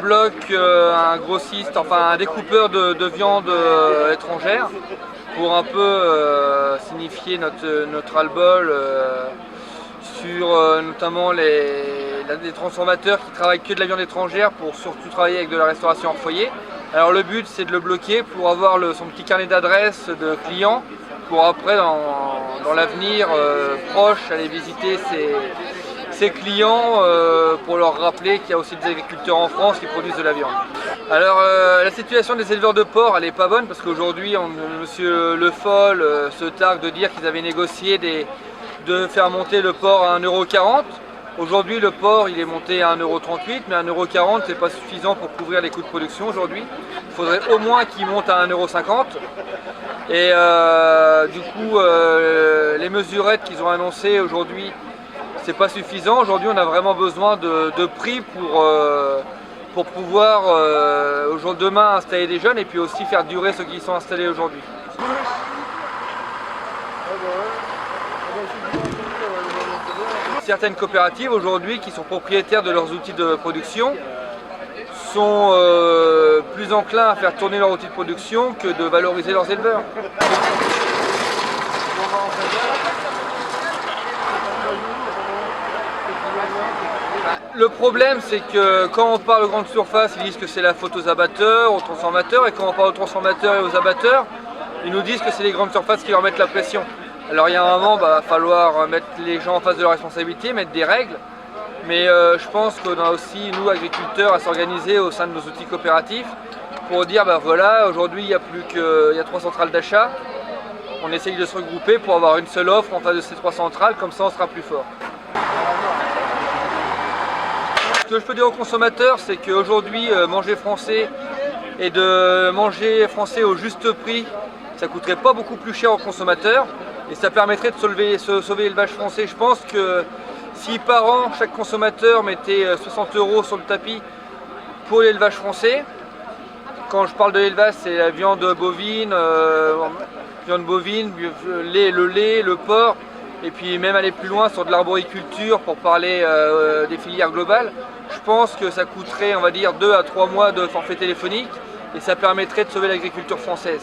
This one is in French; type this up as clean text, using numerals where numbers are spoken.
Bloc, un grossiste, enfin un découpeur de viande étrangère, pour un peu signifier notre ras-le-bol sur notamment les transformateurs qui travaillent que de la viande étrangère pour surtout travailler avec de la restauration hors foyer. Alors le but c'est de le bloquer pour avoir son petit carnet d'adresses de clients pour après dans l'avenir proche aller visiter ses clients pour leur rappeler qu'il y a aussi des agriculteurs en France qui produisent de la viande. Alors la situation des éleveurs de porc elle n'est pas bonne parce qu'aujourd'hui monsieur Le Foll se targue de dire qu'ils avaient négocié de faire monter le porc à 1,40 €. Aujourd'hui le porc il est monté à 1,38 €, mais 1,40 € c'est pas suffisant pour couvrir les coûts de production aujourd'hui. Il faudrait au moins qu'il monte à 1,50 €. Et du coup les mesurettes qu'ils ont annoncées aujourd'hui, c'est pas suffisant. Aujourd'hui on a vraiment besoin de prix pour pouvoir demain installer des jeunes et puis aussi faire durer ceux qui sont installés aujourd'hui. Certaines coopératives aujourd'hui qui sont propriétaires de leurs outils de production sont plus enclins à faire tourner leurs outils de production que de valoriser leurs éleveurs. Le problème c'est que quand on parle de grande surface, ils disent que c'est la faute aux abatteurs, aux transformateurs, et quand on parle aux transformateurs et aux abatteurs, ils nous disent que c'est les grandes surfaces qui leur mettent la pression. Alors il y a un moment, il va falloir mettre les gens en face de leur responsabilité, mettre des règles, mais je pense qu'on a aussi, nous agriculteurs, à s'organiser au sein de nos outils coopératifs pour dire, voilà, aujourd'hui il y a 3 centrales d'achat, on essaye de se regrouper pour avoir une seule offre en face de ces 3 centrales, comme ça on sera plus fort. Ce que je peux dire aux consommateurs, c'est qu'aujourd'hui, manger français et de manger français au juste prix, ça coûterait pas beaucoup plus cher aux consommateurs et ça permettrait de sauver l'élevage français. Je pense que si par an, chaque consommateur mettait 60 € sur le tapis pour l'élevage français, quand je parle de l'élevage, c'est la viande bovine, le lait, le porc, et puis même aller plus loin sur de l'arboriculture pour parler des filières globales, je pense que ça coûterait, on va dire, 2 à 3 mois de forfait téléphonique et ça permettrait de sauver l'agriculture française.